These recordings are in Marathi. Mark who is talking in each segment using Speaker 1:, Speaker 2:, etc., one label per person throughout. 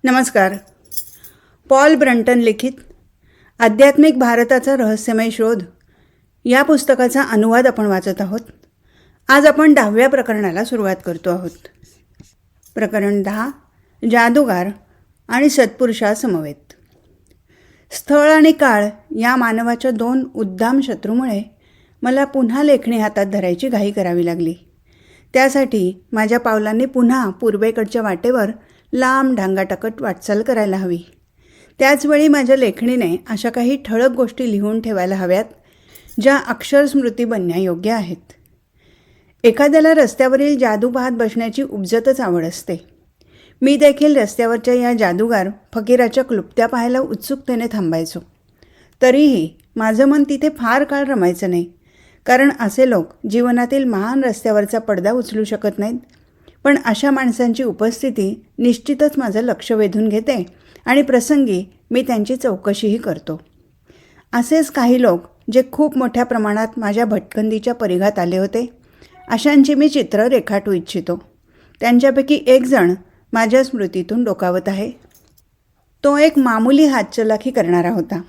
Speaker 1: नमस्कार. पॉल ब्रंटन लिखित आध्यात्मिक भारताचा रहस्यमय शोध या पुस्तकाचा अनुवाद आपण वाचत आहोत. आज आपण 10व्या प्रकरणाला सुरुवात करतो आहोत. प्रकरण 10, जादूगार आणि सत्पुरुषासमवेत. स्थळ आणि काळ या मानवाच्या 2 उद्दाम शत्रूमुळे मला पुन्हा लेखणी हातात धरायची घाई करावी लागली. त्यासाठी माझ्या पावलांनी पुन्हा पूर्वेकडच्या वाटेवर लांब ढांगाटाकट वाटचाल करायला हवी. त्याचवेळी माझ्या लेखणीने अशा काही ठळक गोष्टी लिहून ठेवायला हव्यात ज्या अक्षरस्मृती बनण्यायोग्य आहेत. एखाद्याला रस्त्यावरील जादू पाहत बसण्याची उपजतच आवड असते. मी देखील रस्त्यावरच्या या जादूगार फकीराच्या क्लुप्त्या पाहायला उत्सुकतेने थांबायचो. तरीही माझं मन तिथे फार काळ रमायचं नाही, कारण असे लोक जीवनातील महान रस्त्यावरचा पडदा उचलू शकत नाहीत. पण अशा माणसांची उपस्थिती निश्चितच माझं लक्ष वेधून घेते आणि प्रसंगी मी त्यांची चौकशीही करतो. असेच काही लोक जे खूप मोठ्या प्रमाणात माझ्या भटकंतीच्या परिघात आले होते, अशांची मी चित्र रेखाटू इच्छितो. त्यांच्यापैकी एक जण माझ्या स्मृतीतून डोकावत आहे. तो एक मामूली हातचलाखी करणारा होता,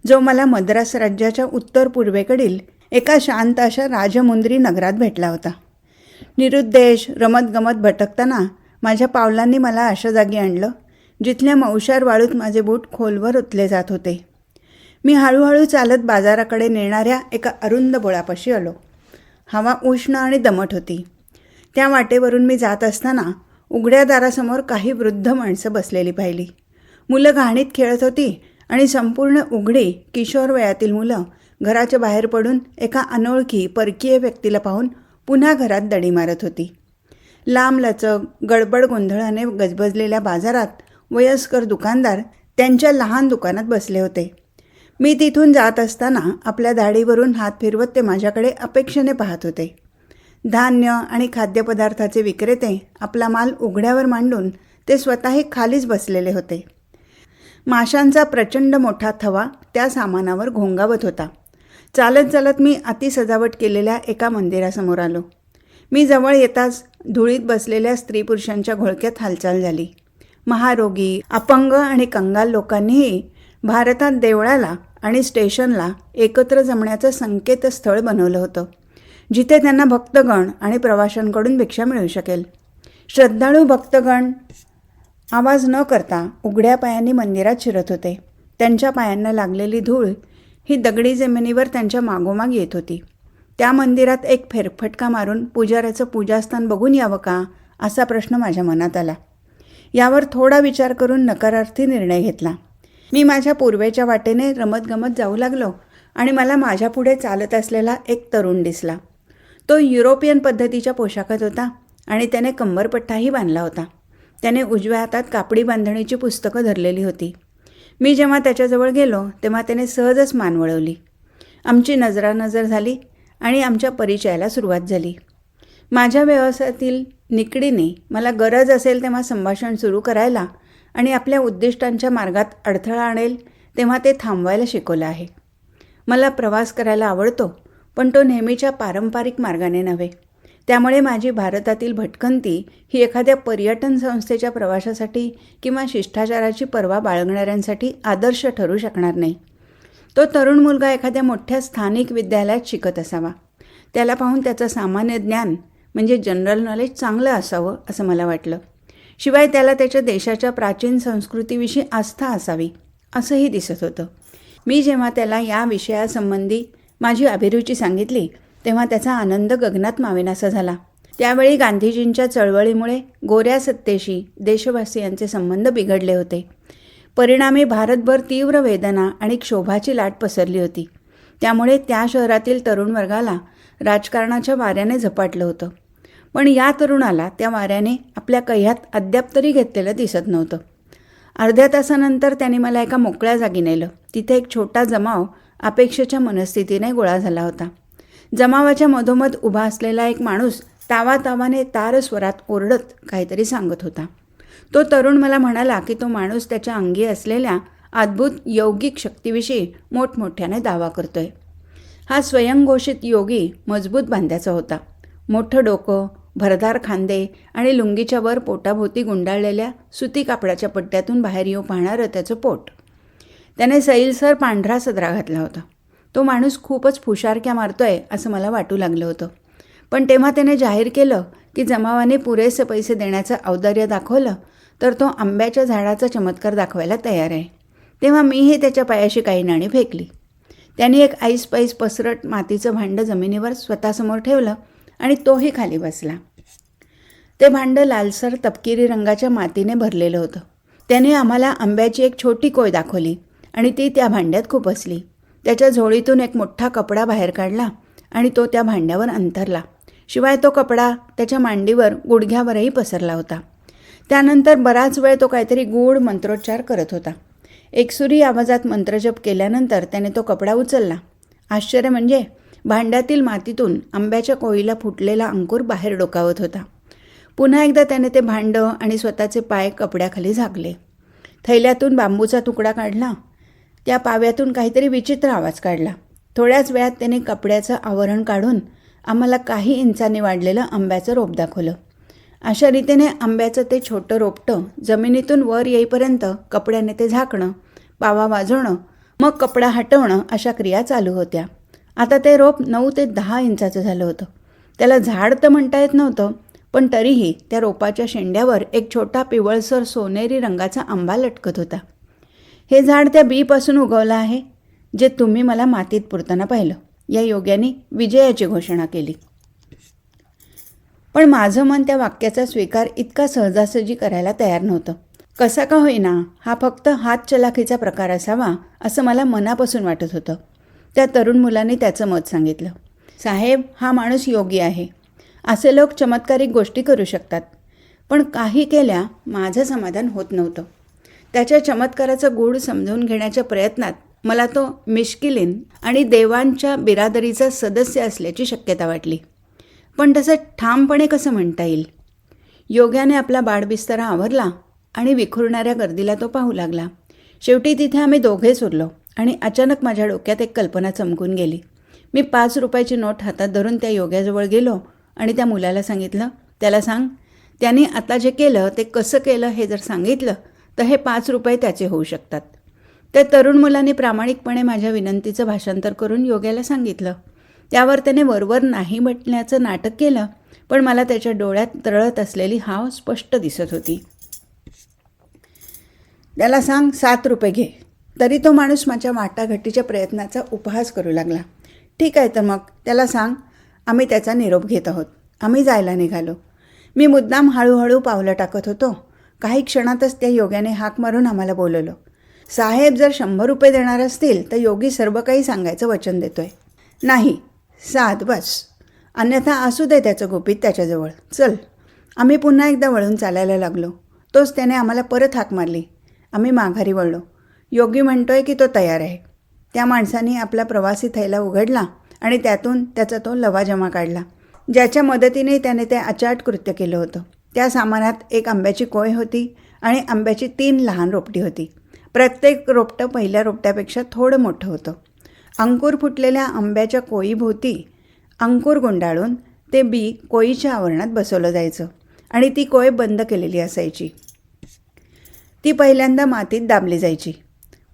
Speaker 1: जो मला मद्रास राज्याच्या उत्तर पूर्वेकडील एका शांत अशा राजमुंद्री नगरात भेटला होता. निरुद्देश रमतगमत भटकताना माझ्या पावलांनी मला अशा जागी आणलं जिथल्या मौशार वाळूत माझे बूट खोलवर ओतले जात होते. मी हळूहळू चालत बाजाराकडे नेणाऱ्या एका अरुंद बोळापाशी आलो. हवा उष्ण आणि दमट होती. त्या वाटेवरून मी जात असताना उघड्या दारासमोर काही वृद्ध माणसं बसलेली पाहिली. मुलं घाणीत खेळत होती आणि संपूर्ण उघडी किशोर वयातील मुलं घराच्या बाहेर पडून एका अनोळखी परकीय व्यक्तीला पाहून पुन्हा घरात दडी मारत होती. लांबलचक गडबड गोंधळाने गजबजलेल्या बाजारात वयस्कर दुकानदार त्यांच्या लहान दुकानात बसले होते. मी तिथून जात असताना आपल्या दाढीवरून हात फिरवत ते माझ्याकडे अपेक्षेने पाहत होते. धान्य आणि खाद्यपदार्थाचे विक्रेते आपला माल उघड्यावर मांडून ते स्वतःही खालीच बसलेले होते. माशांचा प्रचंड मोठा थवा त्या सामानावर घोंगावत होता. चालत चालत मी अतिसजावट केलेल्या एका मंदिरासमोर आलो. मी जवळ येताच धुळीत बसलेल्या स्त्री पुरुषांच्या घोळक्यात हालचाल झाली. महारोगी, अपंग आणि कंगाल लोकांनीही भारतात देवळाला आणि स्टेशनला एकत्र जमण्याचं संकेतस्थळ बनवलं होतं, जिथे त्यांना भक्तगण आणि प्रवाशांकडून भिक्षा मिळू शकेल. श्रद्धाळू भक्तगण आवाज न करता उघड्या पायांनी मंदिरात शिरत होते. त्यांच्या पायांना लागलेली धूळ ही दगडी जमिनीवर त्यांच्या मागोमाग येत होती. त्या मंदिरात एक फेरफटका मारून पुजाऱ्याचं पूजास्थान बघून यावं का, असा प्रश्न माझ्या मनात आला. यावर थोडा विचार करून नकारार्थी निर्णय घेतला. मी माझ्या पूर्वेच्या वाटेने रमतगमत जाऊ लागलो आणि मला माझ्या पुढे चालत असलेला एक तरुण दिसला. तो युरोपियन पद्धतीच्या पोशाखात होता आणि त्याने कंबरपट्टाही बांधला होता. त्याने उजव्या हातात कापडी बांधणीची पुस्तकं धरलेली होती. मी जेव्हा त्याच्याजवळ गेलो तेव्हा त्याने सहजच मान वळवली. आमची नजरानजर झाली आणि आमच्या परिचयाला सुरुवात झाली. माझ्या व्यवसायातील निकडीने मला गरज असेल तेव्हा संभाषण सुरू करायला आणि आपल्या उद्दिष्टांच्या मार्गात अडथळा आणेल तेव्हा ते थांबवायला शिकवलं आहे. मला प्रवास करायला आवडतो, पण तो नेहमीच्या पारंपरिक मार्गाने नव्हे. त्यामुळे माझी भारतातील भटकंती ही एखाद्या पर्यटन संस्थेच्या प्रवासासाठी किंवा शिष्टाचाराची पर्वा बाळगणाऱ्यांसाठी आदर्श ठरू शकणार नाही. तो तरुण मुलगा एखाद्या मोठ्या स्थानिक विद्यालयात शिकत असावा. त्याला पाहून त्याचं सामान्य ज्ञान म्हणजे जनरल नॉलेज चांगलं असावं असं मला वाटलं. शिवाय त्याला त्याच्या देशाच्या प्राचीन संस्कृतीविषयी आस्था असावी असंही दिसत होतं. मी जेव्हा त्याला या विषयासंबंधी माझी अभिरुची सांगितली तेव्हा त्याचा आनंद गगनात मावेनासा झाला. त्यावेळी गांधीजींच्या चळवळीमुळे गोऱ्या सत्तेशी देशवासियांचे संबंध बिघडले होते. परिणामी भारतभर तीव्र वेदना आणि क्षोभाची लाट पसरली होती. त्यामुळे त्या शहरातील तरुण वर्गाला राजकारणाच्या वाऱ्याने झपाटलं होतं. पण या तरुणाला त्या वाऱ्याने आपल्या कह्यात अद्याप तरी घेतलेलं दिसत नव्हतं. अर्ध्या तासानंतर त्याने मला एका मोकळ्या जागी नेलं. तिथे एक छोटा जमाव अपेक्षेच्या मनस्थितीने गोळा झाला होता. जमावाच्या मधोमध उभा असलेला एक माणूस तावातावाने तारस्वरात ओरडत काहीतरी सांगत होता. तो तरुण मला म्हणाला की तो माणूस त्याच्या अंगी असलेल्या अद्भुत यौगिक शक्तीविषयी मोठमोठ्याने दावा करतोय. हा स्वयंघोषित योगी मजबूत बांध्याचा होता. मोठं डोकं, भरदार खांदे आणि लुंगीच्या वर पोटाभोवती गुंडाळलेल्या सुती कापडाच्या पट्ट्यातून बाहेर येऊ पाहणारं त्याचं पोट. त्याने सैलसर पांढरा सदरा घातला होता. तो माणूस खूपच फुशारक्या मारतोय असं मला वाटू लागलं होतं. पण तेव्हा त्याने जाहीर केलं की जमावाने पुरेसे पैसे देण्याचं औदार्य दाखवलं तर तो आंब्याच्या झाडाचा चमत्कार दाखवायला तयार आहे. तेव्हा मीही त्याच्या पायाशी काही नाणी फेकली. त्याने एक ऐसपैस पसरट मातीचं भांडं जमिनीवर स्वतःसमोर ठेवलं आणि तोही खाली बसला. ते भांडं लालसर तपकिरी रंगाच्या मातीने भरलेलं होतं. त्याने आम्हाला आंब्याची एक छोटी कोय दाखवली आणि ती त्या भांड्यात खुपसली. त्याच्या झोळीतून एक मोठा कपडा बाहेर काढला आणि तो त्या भांड्यावर अंथरला. शिवाय तो कपडा त्याच्या मांडीवर गुडघ्यावरही पसरला होता. त्यानंतर बराच वेळ तो काहीतरी गूढ मंत्रोच्चार करत होता. एकसुरी आवाजात मंत्रजप केल्यानंतर त्याने तो कपडा उचलला. आश्चर्य म्हणजे भांड्यातील मातीतून आंब्याच्या कोळीला फुटलेला अंकुर बाहेर डोकावत होता. पुन्हा एकदा त्याने ते भांडं आणि स्वतःचे पाय कपड्याखाली झाकले. थैल्यातून बांबूचा तुकडा काढला. त्या पाव्यातून काहीतरी विचित्र आवाज काढला. थोड्याच वेळात त्याने कपड्याचं आवरण काढून आम्हाला काही इंचांनी वाढलेलं आंब्याचं रोप दाखवलं. अशा रीतीने आंब्याचं ते छोटं रोपटं जमिनीतून वर येईपर्यंत कपड्याने ते झाकणं, पावा वाजवणं, मग कपडा हटवणं अशा क्रिया चालू होत्या. आता ते रोप 9 ते 10 इंचाचं झालं होतं. त्याला झाड तर म्हणता येत नव्हतं, पण तरीही त्या रोपाच्या शेंड्यावर एक छोटा पिवळसर सोनेरी रंगाचा आंबा लटकत होता. हे झाड त्या बीपासून उगवलं आहे जे तुम्ही मला मातीत पुरताना पाहिलं, या योग्याने विजयाची घोषणा केली. पण माझं मन त्या वाक्याचा स्वीकार इतका सहजासहजी करायला तयार नव्हतं. कसा का होईना हा फक्त हातचलाखीचा प्रकार असावा असं मला मनापासून वाटत होतं. त्या तरुण मुलाने त्याचं मत सांगितलं. साहेब, हा माणूस योगी आहे. असे लोक चमत्कारिक गोष्टी करू शकतात. पण काही केल्या माझं समाधान होत नव्हतं. त्याच्या चमत्काराचं गूढ समजून घेण्याच्या प्रयत्नात मला तो मिश्किलीन आणि देवांच्या बिरादरीचा सदस्य असल्याची शक्यता वाटली. पण तसं ठामपणे कसं म्हणता येईल? योग्याने आपला बाडबिस्तरा आवरला आणि विखुरणाऱ्या गर्दीला तो पाहू लागला. शेवटी तिथे आम्ही दोघेच उरलो आणि अचानक माझ्या डोक्यात एक कल्पना चमकून गेली. मी 5 रुपयाची नोट हातात धरून त्या योग्याजवळ गेलो आणि त्या मुलाला सांगितलं, त्याला सांग, त्यांनी आता जे केलं ते कसं केलं हे जर सांगितलं तर हे 5 रुपये त्याचे होऊ शकतात. त्या तरुण मुलाने प्रामाणिकपणे माझ्या विनंतीचं भाषांतर करून योग्याला सांगितलं. त्यावर त्याने वरवर नाही म्हटल्याचं नाटक केलं, पण मला त्याच्या डोळ्यात तरळत असलेली हाव स्पष्ट दिसत होती. त्याला सांग 7 रुपये घे. तरी तो माणूस माझ्या वाटाघाटीच्या प्रयत्नाचा उपहास करू लागला. ठीक आहे, तर मग त्याला सांग आम्ही त्याचा निरोप घेत आहोत. आम्ही जायला निघालो. मी मुद्दाम हळूहळू पावलं टाकत होतो. काही क्षणातच त्या योग्याने हाक मारून आम्हाला बोलवलं. साहेब, जर 100 रुपये देणार असतील तर योगी सर्व काही सांगायचं वचन देतोय. नाही, 7 बस. अन्यथा असू दे त्याचं गुपित त्याच्याजवळ. चल. आम्ही पुन्हा एकदा वळून चालायला लागलो. तोच त्याने आम्हाला परत हाक मारली. आम्ही माघारी वळलो. योगी म्हणतोय की तो तयार आहे. त्या माणसाने आपला प्रवासी थैला उघडला आणि त्यातून त्याचा तो लवाजमा काढला, ज्याच्या मदतीने त्याने ते अचाट कृत्य केलं होतं. त्या सामानात एक आंब्याची कोय होती आणि आंब्याची 3 लहान रोपटी होती. प्रत्येक रोपटं पहिल्या रोपट्यापेक्षा थोडं मोठं होतं. अंकुर फुटलेल्या आंब्याच्या कोयीभोवती अंकुर गुंडाळून ते बी कोयीच्या आवरणात बसवलं जायचं आणि ती कोय बंद केलेली असायची. ती पहिल्यांदा मातीत दाबली जायची.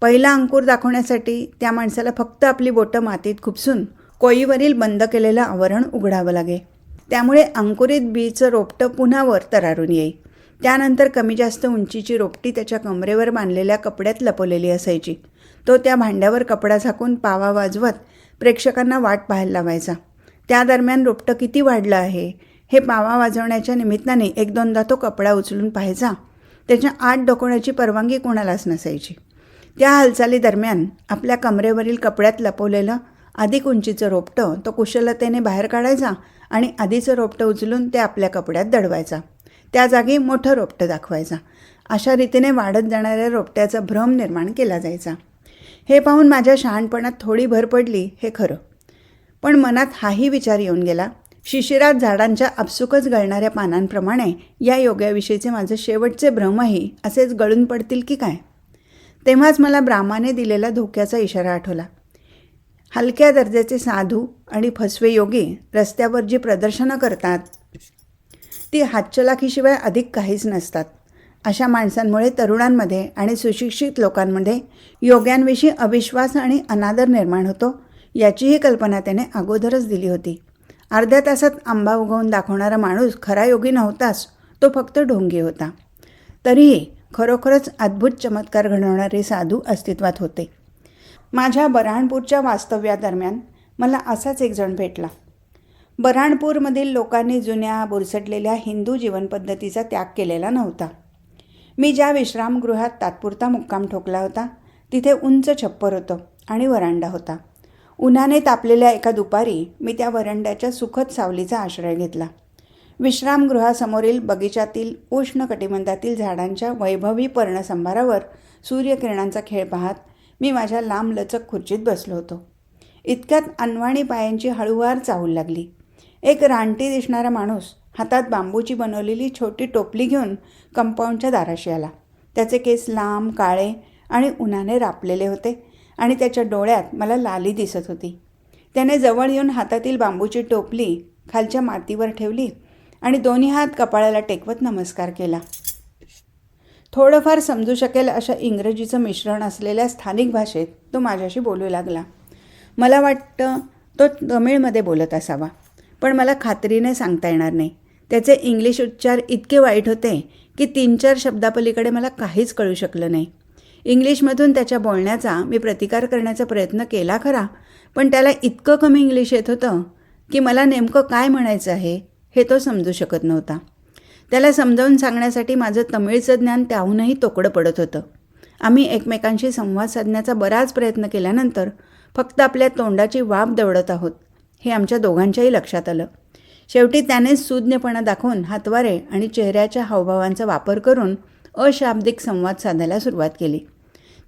Speaker 1: पहिला अंकुर दाखवण्यासाठी त्या माणसाला फक्त आपली बोटं मातीत खुपसून कोयीवरील बंद केलेलं आवरण उघडावं लागे. त्यामुळे अंकुरित बीचं रोपटं पुन्हा वर तरारून येई. त्यानंतर कमी जास्त उंचीची रोपटी त्याच्या कमरेवर बांधलेल्या कपड्यात लपवलेली असायची. तो त्या भांड्यावर कपडा झाकून पावा वाजवत प्रेक्षकांना वाट पाहायला लावायचा. त्या दरम्यान रोपटं किती वाढलं आहे हे पावा वाजवण्याच्या निमित्ताने 1-2दा तो कपडा उचलून पाहायचा. त्याच्या आत डोकवण्याची परवानगी कोणालाच नसायची. त्या हालचाली दरम्यान आपल्या कमरेवरील कपड्यात लपवलेलं अधिक उंचीचं रोपटं तो कुशलतेने बाहेर काढायचा आणि आधीचं रोपटं उचलून ते आपल्या कपड्यात दडवायचा. त्या जागी मोठं रोपटं दाखवायचा. अशा रीतीने वाढत जाणाऱ्या रोपट्याचा भ्रम निर्माण केला जायचा. हे पाहून माझ्या शहाणपणात थोडी भर पडली हे खरं, पण मनात हाही विचार येऊन गेला, शिशिरात झाडांच्या आपसुकच गळणाऱ्या पानांप्रमाणे या योगाविषयीचे माझे शेवटचे भ्रमही असेच गळून पडतील की काय. तेव्हाच मला ब्राह्माने दिलेला धोक्याचा इशारा आठवला. हलक्या दर्जाचे साधू आणि फसवे योगी रस्त्यावर जी प्रदर्शनं करतात ती हातचलाखीशिवाय अधिक काहीच नसतात. अशा माणसांमुळे तरुणांमध्ये आणि सुशिक्षित लोकांमध्ये योग्यांविषयी अविश्वास आणि अनादर निर्माण होतो, याचीही कल्पना त्याने अगोदरच दिली होती. अर्ध्या तासात आंबा उगवून दाखवणारा माणूस खरा योगी नव्हताच, तो फक्त ढोंगी होता. तरीही खरोखरच अद्भुत चमत्कार घडवणारे साधू अस्तित्वात होते. माझ्या बऱ्हाणपूरच्या वास्तव्यादरम्यान मला असाच एक जण भेटला. बऱ्हाणपूरमधील लोकांनी जुन्या बुरसटलेल्या हिंदू जीवनपद्धतीचा त्याग केलेला नव्हता. मी ज्या विश्रामगृहात तात्पुरता मुक्काम ठोकला होता तिथे उंच छप्पर होतं आणि वरांडा होता. उन्हाने तापलेल्या एका दुपारी मी त्या वरांड्याच्या सुखद सावलीचा आश्रय घेतला. विश्रामगृहासमोरील बगीचातील उष्ण कटिबंधातील झाडांच्या वैभवी पर्णसंभारावर सूर्यकिरणांचा खेळ पाहत मी माझ्या लांबलचक खुर्चीत बसलो होतो. इतक्यात अनवाणी पायांची हळूवार चाहूल लागली. एक रानटी दिसणारा माणूस हातात बांबूची बनवलेली छोटी टोपली घेऊन कंपाऊंडच्या दाराशी आला. त्याचे केस लांब, काळे आणि उन्हाने रापलेले होते आणि त्याच्या डोळ्यात मला लाली दिसत होती. त्याने जवळ येऊन हातातील बांबूची टोपली खालच्या मातीवर ठेवली आणि दोन्ही हात कपाळाला टेकवत नमस्कार केला. थोडंफार समजू शकेल अशा इंग्रजीचं मिश्रण असलेल्या स्थानिक भाषेत तो माझ्याशी बोलू लागला. मला वाटतं तो तमिळमध्ये बोलत असावा, पण मला खात्रीने सांगता येणार नाही. त्याचे इंग्लिश उच्चार इतके वाईट होते की 3-4 शब्दापलीकडे मला काहीच कळू शकलं नाही. इंग्लिशमधून त्याच्या बोलण्याचा मी प्रतिकार करण्याचा प्रयत्न केला खरा, पण त्याला इतकं कमी इंग्लिश येत होतं की मला नेमकं काय म्हणायचं आहे हे तो समजू शकत नव्हता. त्याला समजावून सांगण्यासाठी माझं तमिळचं ज्ञान त्याहूनही तोकडं पडत होतं. आम्ही एकमेकांशी संवाद साधण्याचा बराच प्रयत्न केल्यानंतर फक्त आपल्या तोंडाची वाफ दवडत आहोत हे आमच्या दोघांच्याही लक्षात आलं. शेवटी त्यानेच सूज्ञपणा दाखवून हातवारे आणि चेहऱ्याच्या हावभावांचा वापर करून अशाब्दिक संवाद साधायला सुरुवात केली.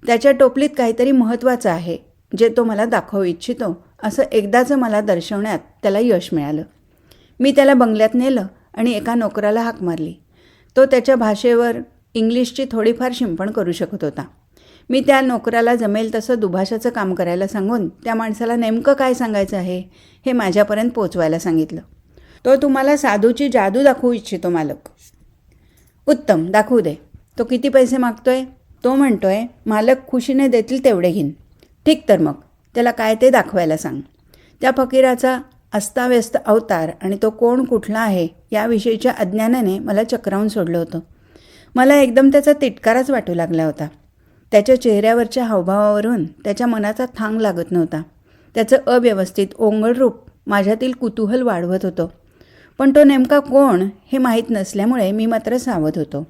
Speaker 1: त्याच्या टोपलीत काहीतरी महत्त्वाचं आहे जे तो मला दाखवू इच्छितो असं एकदाचं मला दर्शवण्यात त्याला यश मिळालं. मी त्याला बंगल्यात नेलं आणि एका नोकराला हाक मारली. तो त्याच्या भाषेवर इंग्लिशची थोडीफार शिंपण करू शकत होता. मी त्या नोकराला जमेल तसं दुभाषाचं काम करायला सांगून त्या माणसाला नेमकं काय सांगायचं आहे हे माझ्यापर्यंत पोचवायला सांगितलं. तो तुम्हाला साधूची जादू दाखवू इच्छितो मालक. उत्तम, दाखवू दे. तो किती पैसे मागतोय? तो म्हणतोय मालक खुशीने देतील तेवढे घेईन. ठीक, तर मग त्याला काय ते दाखवायला सांग. त्या फकीराचा अस्ताव्यस्त अवतार आणि तो कोण कुठला आहे याविषयीच्या अज्ञानाने मला चक्रावून सोडलं होतं. मला एकदम त्याचा तिटकाराच वाटू लागला होता. त्याच्या चेहऱ्यावरच्या हावभावावरून त्याच्या मनाचा थांग लागत नव्हता. त्याचं अव्यवस्थित ओंगळ रूप माझ्यातील कुतूहल वाढवत होतं. पण तो नेमका कोण हे माहीत नसल्यामुळे मी मात्र सावध होतो.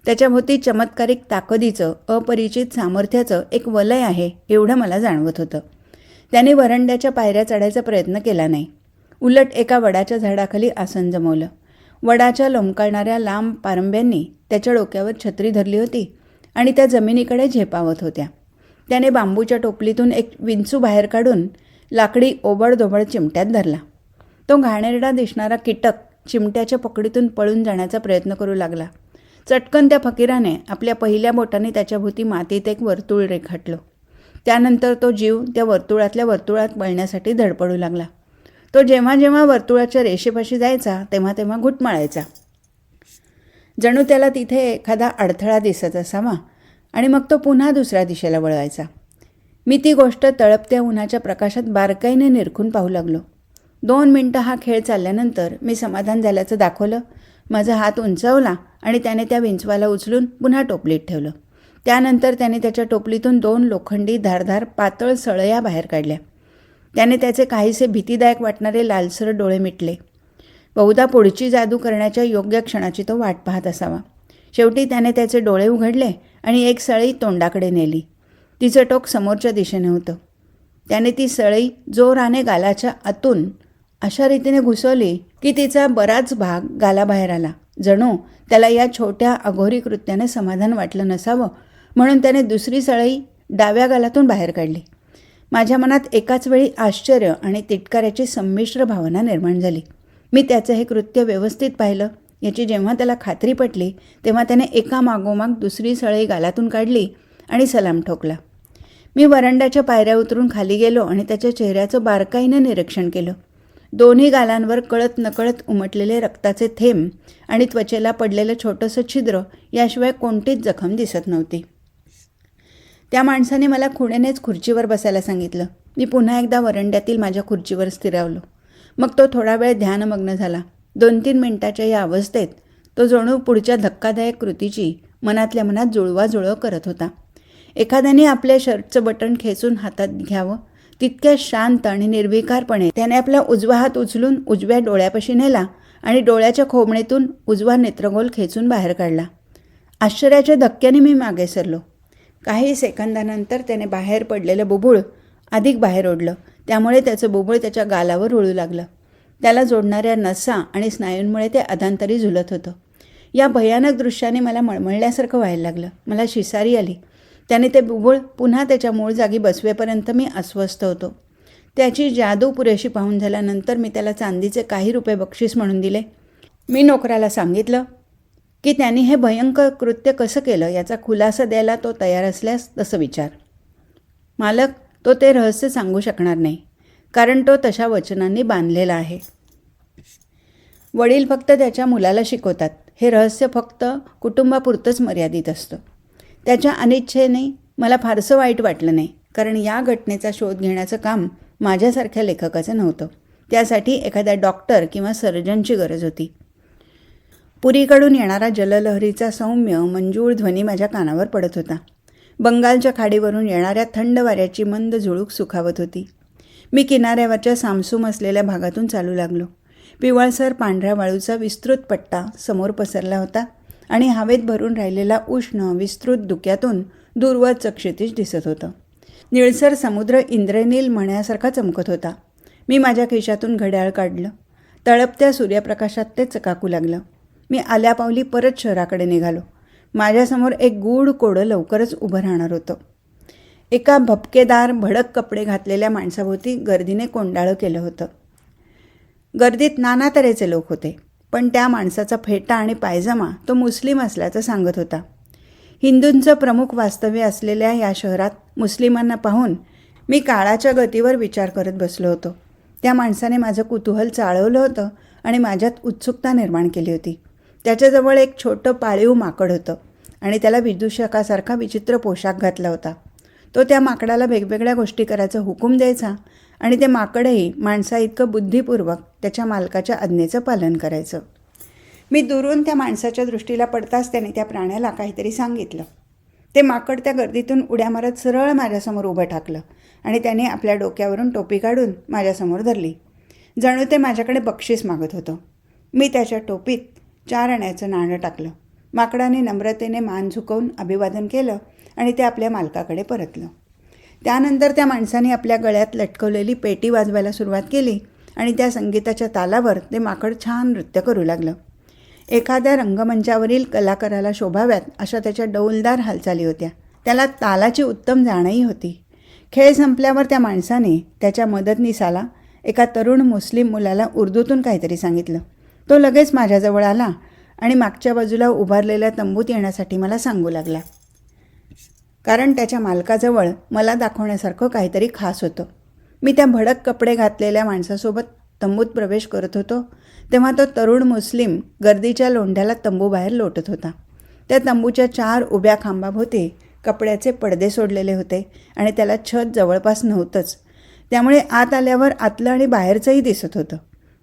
Speaker 1: त्याच्याभोवती चमत्कारिक ताकदीचं, अपरिचित सामर्थ्याचं एक वलय आहे एवढं मला जाणवत होतं. त्याने वरंड्याच्या पायऱ्या चढायचा प्रयत्न केला नाही. उलट एका वडाच्या झाडाखाली आसन जमवलं. वडाच्या लोंबकळणाऱ्या लांब पारंब्यांनी त्याच्या डोक्यावर छत्री धरली होती आणि त्या जमिनीकडे झेपावत होत्या. त्याने बांबूच्या टोपलीतून एक विंचू बाहेर काढून लाकडी ओबडधोबड चिमट्यात धरला. तो घाणेरडा दिसणारा कीटक चिमट्याच्या पकडीतून पळून जाण्याचा प्रयत्न करू लागला. चटकन त्या फकीराने आपल्या पहिल्या बोटाने त्याच्याभोवती मातीत एक वर्तुळ रेखाटलं. त्यानंतर तो जीव त्या वर्तुळातल्या वर्तुळात वळण्यासाठी धडपडू लागला. तो जेव्हा जेव्हा वर्तुळाच्या रेषेपाशी जायचा तेव्हा तेव्हा घुटमाळायचा. जणू त्याला तिथे एखादा अडथळा दिसत असावा आणि मग तो पुन्हा दुसऱ्या दिशेला वळवायचा. मी ती गोष्ट तळपत्या उन्हाच्या प्रकाशात बारकाईने निरखून पाहू लागलो. 2 मिनिटं हा खेळ चालल्यानंतर मी समाधान झाल्याचं दाखवलं. माझा हात उंचावला आणि त्याने त्या विंचवाला उचलून पुन्हा टोपलीत ठेवलं. त्यानंतर त्याने त्याच्या टोपलीतून 2 लोखंडी धारधार पातळ सळया बाहेर काढल्या. त्याने त्याचे काहीसे भीतीदायक वाटणारे लालसर डोळे मिटले. बहुधा पुढची जादू करण्याच्या योग्य क्षणाची तो वाट पाहत असावा. शेवटी त्याने त्याचे डोळे उघडले आणि एक सळई तोंडाकडे नेली. तिचं टोक समोरच्या दिशेने होतं. त्याने ती सळई जोराने गालाच्या आतून अशा रीतीने घुसवली की तिचा बराच भाग गालाबाहेर आला. जणू त्याला या छोट्या अघोरी कृत्याने समाधान वाटलं नसावं म्हणून त्याने दुसरी सळई डाव्या गालातून बाहेर काढली. माझ्या मनात एकाच वेळी आश्चर्य आणि तिटकाराची संमिश्र भावना निर्माण झाली. मी त्याचं हे कृत्य व्यवस्थित पाहिलं. याची जेव्हा त्याला खात्री पटली तेव्हा त्याने एका मागोमाग दुसरी सळई गालातून काढली आणि सलाम ठोकला. मी वरांड्याच्या पायऱ्या उतरून खाली गेलो आणि त्याच्या चेहऱ्याचं बारकाईने निरीक्षण केलं. दोन्ही गालांवर कळत नकळत उमटलेले रक्ताचे थेंब आणि त्वचेला पडलेलं छोटंसं छिद्र याशिवाय कोणतीच जखम दिसत नव्हती. त्या माणसाने मला खुणेनेच खुर्चीवर बसायला सांगितलं. मी पुन्हा एकदा वरंड्यातील माझ्या खुर्चीवर स्थिरावलो. मग तो थोडा वेळ ध्यानमग्न झाला. 2-3 मिनिटाच्या या अवस्थेत तो जणू पुढच्या धक्कादायक कृतीची मनातल्या मनात जुळवाजुळव करत होता. एखाद्याने आपल्या शर्टचं बटन खेचून हातात घ्यावं तितक्या शांत आणि निर्विकारपणे त्याने आपला उजवा हात उचलून उजव्या डोळ्यापाशी नेला आणि डोळ्याच्या खोबणीतून उजवा नेत्रगोल खेचून बाहेर काढला. आश्चर्याच्या धक्क्याने मी मागे सरलो. काही सेकंदानंतर त्याने बाहेर पडलेलं बुबुळ अधिक बाहेर ओढलं. त्यामुळे त्याचं बुबुळ त्याच्या गालावर रुळू लागलं. त्याला जोडणाऱ्या नसा आणि स्नायूंमुळे ते अधांतरी झुलत होतं. या भयानक दृश्याने मला मळमळल्यासारखं व्हायला लागलं. मला शिसारी आली. त्याने ते बुबुळ पुन्हा त्याच्या मूळ जागी बसवेपर्यंत मी अस्वस्थ होतो. त्याची जादू पुरेशी पाहून झाल्यानंतर मी त्याला चांदीचे काही रुपये बक्षीस म्हणून दिले. मी नोकराला सांगितलं की त्यांनी हे भयंकर कृत्य कसं केलं याचा खुलासा द्यायला तो तयार असल्यास तसं विचार. मालक, तो ते रहस्य सांगू शकणार नाही, कारण तो तशा वचनांनी बांधलेला आहे. वडील फक्त त्याच्या मुलाला शिकवतात. हे रहस्य फक्त कुटुंबापुरतंच मर्यादित असतं. त्याच्या अनिच्छेने मला फारसं वाईट वाटलं नाही, कारण या घटनेचा शोध घेण्याचं काम माझ्यासारख्या लेखकाचं नव्हतं. त्यासाठी एखाद्या डॉक्टर किंवा सर्जनची गरज होती. पुरीकडून येणारा जललहरीचा सौम्य मंजूळ ध्वनी माझ्या कानावर पडत होता. बंगालच्या खाडीवरून येणाऱ्या थंड वाऱ्याची मंद झुळूक सुखावत होती. मी किनाऱ्यावरच्या सामसूम असलेल्या भागातून चालू लागलो. पिवळसर पांढऱ्या वाळूचा विस्तृत पट्टा समोर पसरला होता आणि हवेत भरून राहिलेला उष्ण विस्तृत धुक्यातून दूरवरचं क्षितिज दिसत होतं. निळसर समुद्र इंद्रनील म्हणण्यासारखा चमकत होता. मी माझ्या खिशातून घड्याळ काढलं. तळपत्या सूर्यप्रकाशात ते चकाकू लागलं. मी आल्यापावली परत शहराकडे निघालो. माझ्यासमोर एक गूढ कोडं लवकरच उभं राहणार होतं. एका भपकेदार भडक कपडे घातलेल्या माणसाभोवती गर्दीने कोंडाळं केलं होतं. गर्दीत नाना तऱ्हेचे लोक होते, पण त्या माणसाचा फेटा आणि पायजमा तो मुस्लिम असल्याचं सांगत होता. हिंदूंचं प्रमुख वास्तव्य असलेल्या या शहरात मुस्लिमांना पाहून मी काळाच्या गतीवर विचार करत बसलो होतो. त्या माणसाने माझं कुतूहल चाळवलं होतं आणि माझ्यात उत्सुकता निर्माण केली होती. त्याच्याजवळ एक छोटं पाळीव माकड होतं आणि त्याला विदूषकासारखा विचित्र पोशाख घातला होता. तो त्या माकडाला वेगवेगळ्या गोष्टी करायचा हुकूम द्यायचा आणि ते माकडही माणसाइतकं बुद्धिपूर्वक त्याच्या मालकाच्या आज्ञेचं पालन करायचं. मी दुरून त्या माणसाच्या दृष्टीला पडताच त्याने त्या प्राण्याला काहीतरी सांगितलं. ते माकड त्या गर्दीतून उड्या मारत सरळ माझ्यासमोर उभं ठाकलं आणि त्याने आपल्या डोक्यावरून टोपी काढून माझ्यासमोर धरली. जणू ते माझ्याकडे बक्षीस मागत होतं. मी त्याच्या टोपीत 4 आण्याचं नाणं टाकलं. माकडाने नम्रतेने मान झुकवून अभिवादन केलं आणि ते आपल्या मालकाकडे परतलं. त्यानंतर त्या माणसाने आपल्या गळ्यात लटकवलेली पेटी वाजवायला सुरुवात केली आणि त्या संगीताच्या तालावर ते माकड छान नृत्य करू लागलं. एखाद्या रंगमंचावरील कलाकाराला शोभाव्यात अशा त्याच्या डौलदार हालचाली होत्या. त्याला तालाची उत्तम जाणही होती. खेळ संपल्यावर त्या माणसाने त्याच्या मदतनीसाला, एका तरुण मुस्लिम मुलाला उर्दूतून काहीतरी सांगितलं. तो लगेच माझ्याजवळ आला आणि मागच्या बाजूला उभारलेल्या तंबूत येण्यासाठी मला सांगू लागला, कारण त्याच्या मालकाजवळ मला दाखवण्यासारखं काहीतरी खास होतं. मी त्या भडक कपडे घातलेल्या माणसासोबत तंबूत प्रवेश करत होतो तेव्हा तो तरुण मुस्लिम गर्दीच्या लोंढ्याला तंबूबाहेर लोटत होता. त्या तंबूच्या 4 उभ्या खांबाभोवती कपड्याचे पडदे सोडलेले होते आणि त्याला छत जवळपास नव्हतंच. त्यामुळे आत आल्यावर आतलं आणि बाहेरचंही दिसत होतं.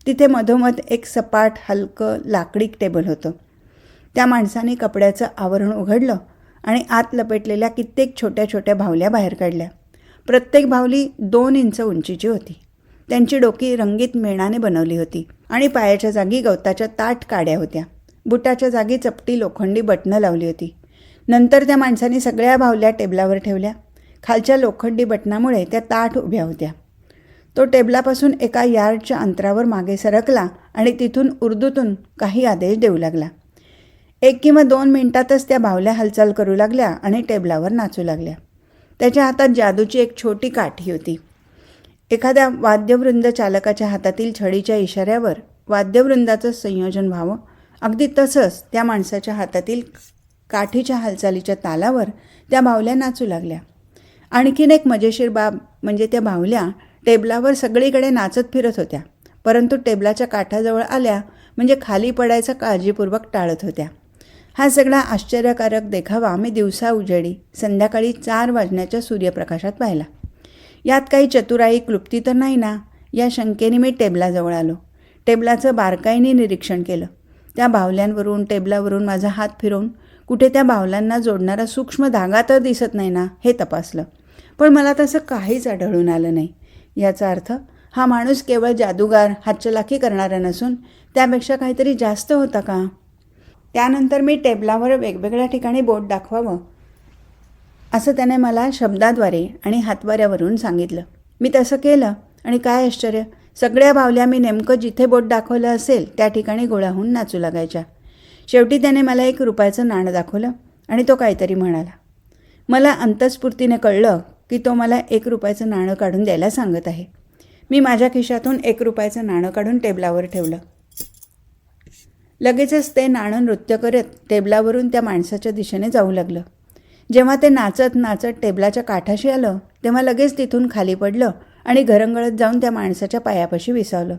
Speaker 1: तिथे मधोमध एक सपाट हलकं लाकडी टेबल होतं. त्या माणसाने कपड्याचं आवरण उघडलं आणि आत लपेटलेल्या कित्येक छोट्या छोट्या बाहुल्या बाहेर काढल्या. प्रत्येक बाहुली 2 इंच उंचीची होती. त्यांची डोकी रंगीत मेणाने बनवली होती आणि पायाच्या जागी गवताच्या ताठ काड्या होत्या. बुटाच्या जागी चपटी लोखंडी बटणं लावली होती. नंतर त्या माणसाने सगळ्या बाहुल्या टेबलावर ठेवल्या. खालच्या लोखंडी बटणामुळे त्या ताठ उभ्या होत्या. तो टेबलापासून एका यार्डच्या अंतरावर मागे सरकला आणि तिथून उर्दूतून काही आदेश देऊ लागला. 1 किंवा 2 मिनिटातच त्या बाहुल्या हालचाल करू लागल्या आणि टेबलावर नाचू लागल्या. त्याच्या हातात जादूची एक छोटी काठी होती. एखाद्या वाद्यवृंद चालकाच्या हातातील छडीच्या इशाऱ्यावर वाद्यवृंदाचं संयोजन व्हावं, अगदी तसंच त्या माणसाच्या हातातील काठीच्या हालचालीच्या तालावर त्या बाहुल्या नाचू लागल्या. आणखीन एक मजेशीर बाब म्हणजे त्या बाहुल्या टेबलावर सगळीकडे नाचत फिरत होत्या, परंतु टेबलाच्या काठाजवळ आल्या म्हणजे खाली पडायचा काळजीपूर्वक टाळत होत्या. हा सगळा आश्चर्यकारक देखावा मी दिवसा उजेडी संध्याकाळी 4 वाजण्याच्या सूर्यप्रकाशात पाहिला. यात काही चतुराई क्लुप्ती तर नाही ना, या शंकेने मी टेबलाजवळ आलो. टेबलाचं बारकाईने निरीक्षण केलं. त्या बाहुल्यांवरून टेबलावरून माझा हात फिरवून कुठे त्या बाहुल्यांना जोडणारा सूक्ष्म धागा तर दिसत नाही ना हे तपासलं. पण मला तसं काहीच आढळून आलं नाही. याचा अर्थ हा माणूस केवळ जादूगार हातचलाखी करणारा नसून त्यापेक्षा काहीतरी जास्त होता का? त्यानंतर मी टेबलावर वेगवेगळ्या ठिकाणी बोट दाखवावं असं त्याने मला शब्दाद्वारे आणि हातवाऱ्यावरून सांगितलं. मी तसं केलं आणि काय आश्चर्य, सगळ्या बाहुल्या मी नेमकं जिथे बोट दाखवलं असेल त्या ठिकाणी गोळा होऊन नाचू लागायच्या. शेवटी त्याने मला 1 रुपयाचं नाणं दाखवलं आणि तो काहीतरी म्हणाला. मला अंतःस्फूर्तीने कळलं की तो मला 1 रुपयाचं नाणं काढून द्यायला सांगत आहे. मी माझ्या खिशातून 1 रुपयाचं नाणं काढून टेबलावर ठेवलं. लगेचच ते नाणं नृत्य करत टेबलावरून त्या माणसाच्या दिशेने जाऊ लागलं. जेव्हा ते नाचत नाचत टेबलाच्या काठाशी आलं तेव्हा लगेच तिथून खाली पडलं आणि घरंगळत जाऊन त्या माणसाच्या पायापाशी विसावलं.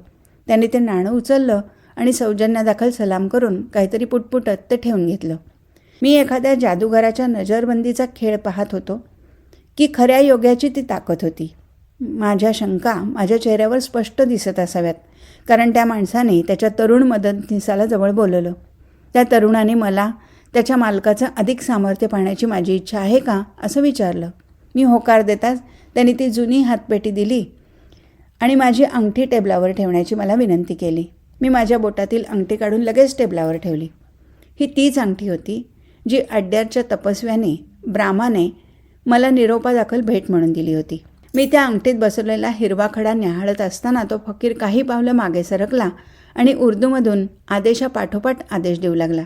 Speaker 1: त्याने ते नाणं उचललं आणि सौजन्यादाखल सलाम करून काहीतरी पुटपुटत ते ठेवून घेतलं. मी एखाद्या जादूगाराच्या नजरबंदीचा खेळ पाहत होतो की खऱ्या योग्याची ती ताकद होती. माझ्या शंका माझ्या चेहऱ्यावर स्पष्ट दिसत असाव्यात, कारण त्या माणसाने त्याच्या तरुण मदतनीसाला जवळ बोलवलं. त्या तरुणाने मला त्याच्या मालकाचं अधिक सामर्थ्य पाहण्याची माझी इच्छा आहे का असं विचारलं. मी होकार देताच त्यांनी ती जुनी हातपेटी दिली आणि माझी अंगठी टेबलावर ठेवण्याची मला विनंती केली. मी माझ्या बोटातील अंगठी काढून लगेच टेबलावर ठेवली. ही तीच अंगठी होती जी अड्यारच्या तपस्व्याने ब्राह्माने मला निरोपादाखल भेट म्हणून दिली होती. मी त्या अंगठीत बसवलेला हिरवा खडा न्याहाळत असताना तो फकीर काही पावलं मागे सरकला आणि उर्दूमधून आदेशापाठोपाठ आदेश देऊ लागला.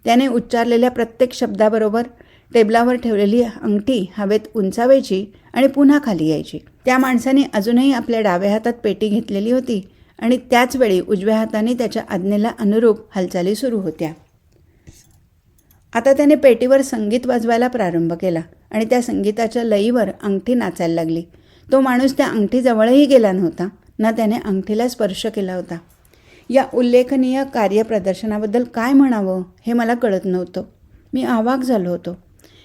Speaker 1: त्याने उच्चारलेल्या प्रत्येक शब्दाबरोबर टेबलावर ठेवलेली अंगठी हवेत उंचावायची आणि पुन्हा खाली यायची. त्या माणसाने अजूनही आपल्या डाव्या हातात पेटी घेतलेली होती आणि त्याचवेळी उजव्या हाताने त्याच्या आज्ञेला अनुरूप हालचाली सुरू होत्या. आता त्याने पेटीवर संगीत वाजवायला प्रारंभ केला आणि त्या संगीताच्या लयीवर अंगठी नाचायला लागली. तो माणूस त्या अंगठीजवळही गेला नव्हता, ना त्याने अंगठीला स्पर्श केला होता. या उल्लेखनीय कार्यप्रदर्शनाबद्दल काय म्हणावं हे मला कळत नव्हतं. मी अवाक झालो होतो.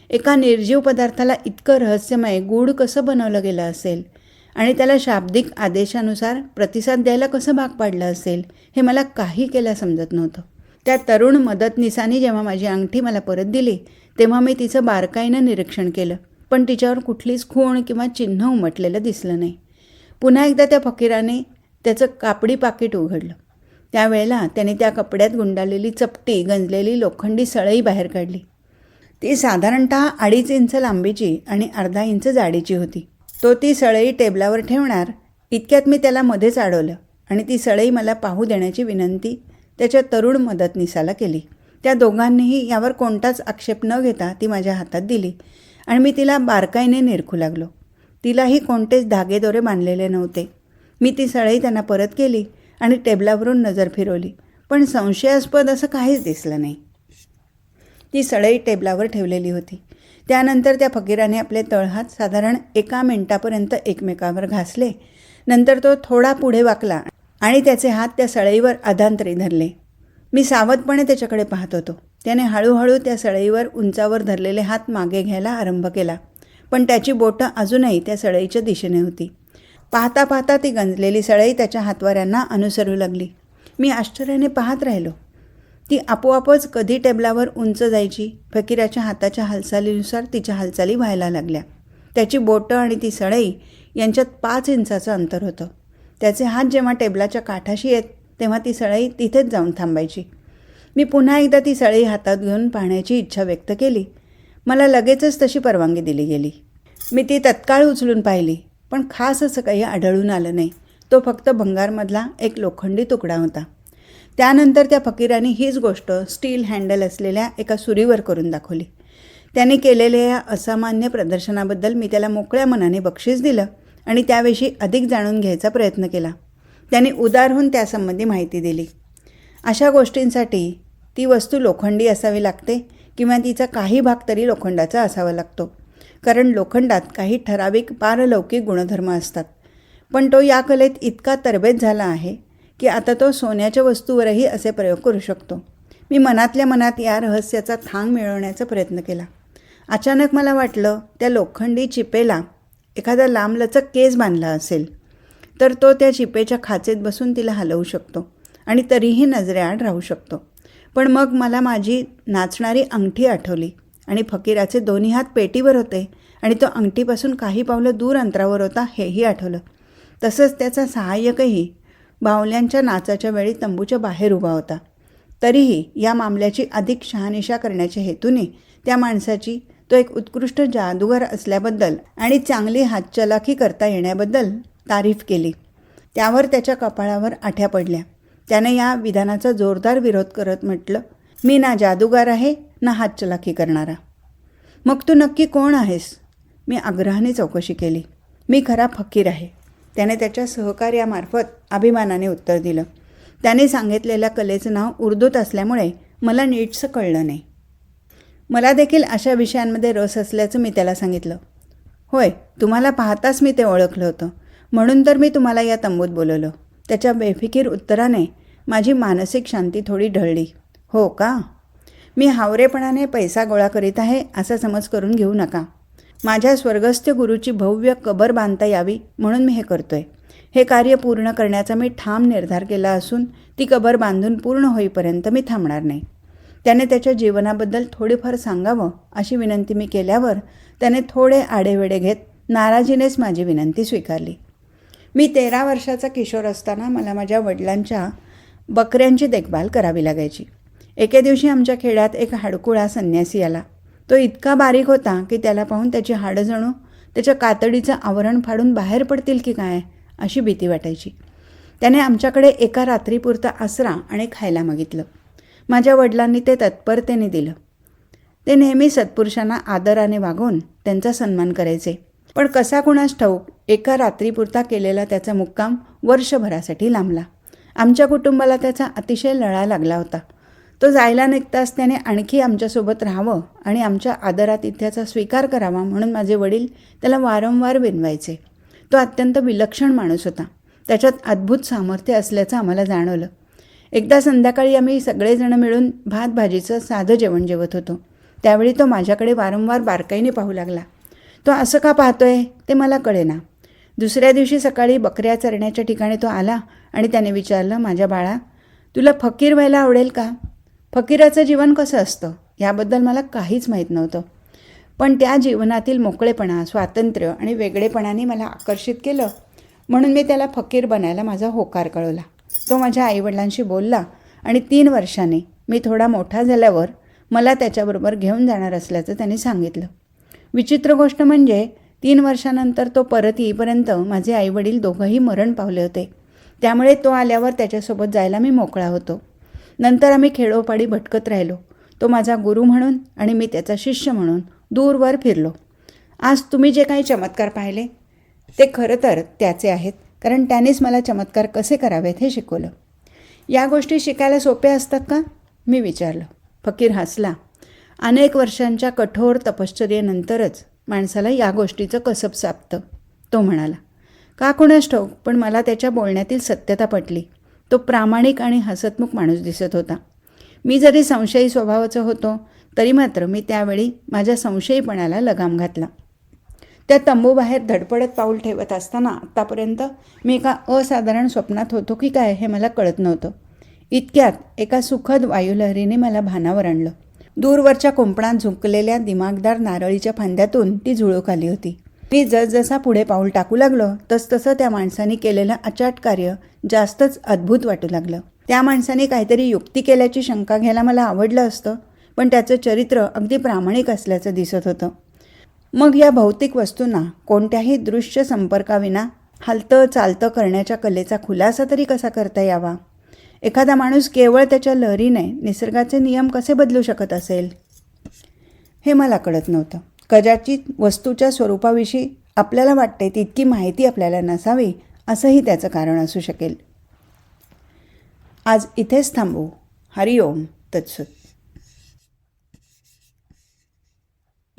Speaker 1: एका निर्जीव पदार्थाला इतकं रहस्यमय गूढ कसं बनवलं गेलं असेल आणि त्याला शाब्दिक आदेशानुसार प्रतिसाद द्यायला कसं भाग पाडलं असेल हे मला काही केल्या समजत नव्हतं. त्या तरुण मदतनीसाने जेव्हा माझी अंगठी मला परत दिली तेव्हा मी तिचं बारकाईनं निरीक्षण केलं, पण तिच्यावर कुठलीच खूण किंवा चिन्ह उमटलेलं दिसलं नाही. पुन्हा एकदा त्या फकीराने त्याचं कापडी पाकीट उघडलं. त्यावेळेला त्याने त्या कपड्यात गुंडाळलेली चपटी गंजलेली लोखंडी सळई बाहेर काढली. ती साधारणतः 2.5 इंच लांबीची आणि 1/2 इंच जाडीची होती. तो ती सळई टेबलावर ठेवणार इतक्यात मी त्याला मध्येच अडवलं आणि ती सळई मला पाहू देण्याची विनंती त्याच्या तरुण मदतनीसाला केली. त्या दोघांनीही यावर कोणताच आक्षेप न घेता ती माझ्या हातात दिली आणि मी तिला बारकाईने निरखू लागलो. तिलाही कोणतेच धागेदोरे बांधलेले नव्हते. मी ती सळई त्यांना परत केली आणि टेबलावरून नजर फिरवली, पण संशयास्पद असं काहीच दिसलं नाही. ती सळई टेबलावर ठेवलेली होती. त्यानंतर त्या फकीराने आपले तळहात साधारण 1 मिनिटापर्यंत एकमेकावर घासले. नंतर तो थोडा पुढे वाकला आणि त्याचे हात त्या सळईवर अधांतरी धरले. मी सावधपणे त्याच्याकडे पाहत होतो. त्याने हळूहळू त्या सळईवर उंचावर धरलेले हात मागे घ्यायला आरंभ केला, पण त्याची बोटं अजूनही त्या सळईच्या दिशेने होती. पाहता पाहता ती गंजलेली सळई त्याच्या हातवाऱ्यांना अनुसरू लागली. मी आश्चर्याने पाहत राहिलो. ती आपोआपच कधी टेबलावर उंच जायची. फकीराच्या हाताच्या हालचालीनुसार तिच्या हालचाली व्हायला लागल्या. त्याची बोटं आणि ती सळई यांच्यात 5 इंचाचं अंतर होतं. त्याचे हात जेव्हा टेबलाच्या काठाशी येत तेव्हा ती सळई तिथेच जाऊन थांबायची. मी पुन्हा एकदा ती सळई हातात घेऊन पाहण्याची इच्छा व्यक्त केली. मला लगेचच तशी परवानगी दिली गेली. मी ती तत्काळ उचलून पाहिली, पण खास असं काही आढळून आलं नाही. तो फक्त भंगारमधला एक लोखंडी तुकडा होता. त्यानंतर त्या फकीराने हीच गोष्ट स्टील हँडल असलेल्या एका सुरीवर करून दाखवली. त्याने केलेल्या या असामान्य प्रदर्शनाबद्दल मी त्याला मोकळ्या मनाने बक्षीस दिलं आणि त्याविषयी अधिक जाणून घ्यायचा प्रयत्न केला. त्याने उदार होऊन त्यासंबंधी माहिती दिली. अशा गोष्टींसाठी ती वस्तू लोखंडी असावी लागते किंवा तिचा काही भाग तरी लोखंडाचा असावा लागतो, कारण लोखंडात काही ठराविक पारलौकिक गुणधर्म असतात. पण तो या कलेत इतका तरबेज झाला आहे की आता तो सोन्याच्या वस्तूवरही असे प्रयोग करू शकतो. मी मनातल्या मनात या रहस्याचा थांग मिळवण्याचा प्रयत्न केला. अचानक मला वाटलं त्या लोखंडी चिपेला एखादा लांबलचक केस बांधला असेल तर तो त्या चिपेच्या खाचेत बसून तिला हलवू शकतो आणि तरीही नजरेआड राहू शकतो. पण मग मला माझी नाचणारी अंगठी आठवली आणि फकीराचे दोन्ही हात पेटीवर होते आणि तो अंगठीपासून काही पावलं दूर अंतरावर होता हेही आठवलं. तसंच त्याचा सहाय्यकही बावल्यांच्या नाचाच्या वेळी तंबूच्या बाहेर उभा होता. तरीही या मामल्याची अधिक शहानिशा करण्याच्या हेतूने त्या माणसाची तो एक उत्कृष्ट जादूगार असल्याबद्दल आणि चांगली हातचलाखी करता येण्याबद्दल तारीफ केली. त्यावर त्याच्या कपाळावर आठ्या पडल्या. त्याने या विधानाचा जोरदार विरोध करत म्हटलं, मी ना जादूगार आहे ना हातचलाखी करणारा. मग तू नक्की कोण आहेस? मी आग्रहाने चौकशी केली. मी खरा फकीर आहे, त्याने त्याच्या सहकार्यामार्फत अभिमानाने उत्तर दिलं. त्याने सांगितलेल्या कलेचं नाव उर्दूत असल्यामुळे मला नीटसं कळलं नाही. मला देखील अशा विषयांमध्ये रस असल्याचं मी त्याला सांगितलं. होय, तुम्हाला पाहताच मी ते ओळखलं होतं, म्हणून तर मी तुम्हाला या तंबूत बोलवलं. त्याच्या बेफिकीर उत्तराने माझी मानसिक शांती थोडी ढळली. हो का? मी हावरेपणाने पैसा गोळा करीत आहे असा समज करून घेऊ नका. माझ्या स्वर्गस्थ गुरूची भव्य कबर बांधता यावी म्हणून मी हे करतोय. हे कार्य पूर्ण करण्याचा मी ठाम निर्धार केला असून ती कबर बांधून पूर्ण होईपर्यंत मी थांबणार नाही. त्याने त्याच्या जीवनाबद्दल थोडेफार सांगावं अशी विनंती मी केल्यावर त्याने थोडे आडेवेडे घेत नाराजीनेच माझी विनंती स्वीकारली. मी 13 वर्षाचा किशोर असताना मला माझ्या वडिलांच्या बकऱ्यांची देखभाल करावी लागायची. एके दिवशी आमच्या खेड्यात एक हाडकुळा संन्यासी आला. तो इतका बारीक होता की त्याला पाहून त्याची हाडं जणू त्याच्या कातडीचं आवरण फाडून बाहेर पडतील की काय अशी भीती वाटायची. त्याने आमच्याकडे एका रात्रीपुरता आसरा आणि खायला मागितलं. माझ्या वडिलांनी ते तत्परतेने दिलं. ते नेहमी सत्पुरुषांना आदराने वागवून त्यांचा सन्मान करायचे. पण कसा कुणास ठाऊक एका रात्रीपुरता केलेला त्याचा मुक्काम वर्षभरासाठी लांबला. आमच्या कुटुंबाला त्याचा अतिशय लळा लागला होता. तो जायला निघताच त्याने आणखी आमच्यासोबत राहावं आणि आमच्या आदरातिथ्याचा स्वीकार करावा म्हणून माझे वडील त्याला वारंवार विनवायचे. तो अत्यंत विलक्षण माणूस होता. त्याच्यात अद्भुत सामर्थ्य असल्याचं आम्हाला जाणवलं. एकदा संध्याकाळी आम्ही सगळेजण मिळून भात भाजीचं साधं जेवण जेवत होतो. त्यावेळी तो माझ्याकडे वारंवार बारकाईने पाहू लागला. तो असं का पाहतोय ते मला कळेना. दुसऱ्या दिवशी सकाळी बकऱ्या चरण्याच्या ठिकाणी तो आला आणि त्याने विचारलं, माझ्या बाळा, तुला फकीर व्हायला आवडेल का? फकीराचं जीवन कसं असतं याबद्दल मला काहीच माहीत नव्हतं. पण त्या जीवनातील मोकळेपणा, स्वातंत्र्य आणि वेगळेपणाने मला आकर्षित केलं म्हणून मी त्याला फकीर बनायला माझा होकार कळवला. तो माझ्या आईवडिलांशी बोलला आणि 3 वर्षांनी मी थोडा मोठा झाल्यावर मला त्याच्याबरोबर घेऊन जाणार असल्याचं त्याने सांगितलं. विचित्र गोष्ट म्हणजे 3 वर्षानंतर तो परत येईपर्यंत माझे आईवडील दोघंही मरण पावले होते. त्यामुळे तो आल्यावर त्याच्यासोबत जायला मी मोकळा होतो. नंतर आम्ही खेडोपाडी भटकत राहिलो. तो माझा गुरु म्हणून आणि मी त्याचा शिष्य म्हणून दूरवर फिरलो. आज तुम्ही जे काही चमत्कार पाहिले ते खरं तर त्याचे आहेत, कारण त्यानेच मला चमत्कार कसे करावेत हे शिकवलं. या गोष्टी शिकायला सोप्या असतात का? मी विचारलं. फकीर हसला. अनेक वर्षांच्या कठोर तपश्चर्येनंतरच माणसाला या गोष्टीचं कसब सापतं, तो म्हणाला. का कुणास ठाऊक, पण मला त्याच्या बोलण्यातील सत्यता पटली. तो प्रामाणिक आणि हसतमुख माणूस दिसत होता. मी जरी संशयी स्वभावाचा होतो तरी मात्र मी त्यावेळी माझ्या संशयीपणाला लगाम घातला. त्या तंबूबाहेर धडपडत पाऊल ठेवत असताना आत्तापर्यंत मी एका असाधारण स्वप्नात होतो की काय हे मला कळत नव्हतं. इतक्यात एका सुखद वायुलहरीने मला भानावर आणलं. दूरवरच्या कोंपणात झुकलेल्या दिमागदार नारळीच्या फांद्यातून ती झुळूक आली होती. मी जसजसा पुढे पाऊल टाकू लागलो तसतसं त्या माणसाने केलेलं अचाट कार्य जास्तच अद्भुत वाटू लागलं. त्या माणसाने काहीतरी युक्ती केल्याची शंका घ्यायला मला आवडलं असतं, पण त्याचं चरित्र अगदी प्रामाणिक असल्याचं दिसत होतं. मग या भौतिक वस्तूंना कोणत्याही दृश्य संपर्काविना हालतं चालतं करण्याच्या कलेचा खुलासा तरी कसा करता यावा? एखादा माणूस केवळ त्याच्या लहरीने निसर्गाचे नियम कसे बदलू शकत असेल हे मला कळत नव्हतं. कदाचित वस्तूच्या स्वरूपाविषयी आपल्याला वाटते तितकी माहिती आपल्याला नसावी असंही त्याचं कारण असू शकेल. आज इथेच थांबू. हरिओम तत्सत.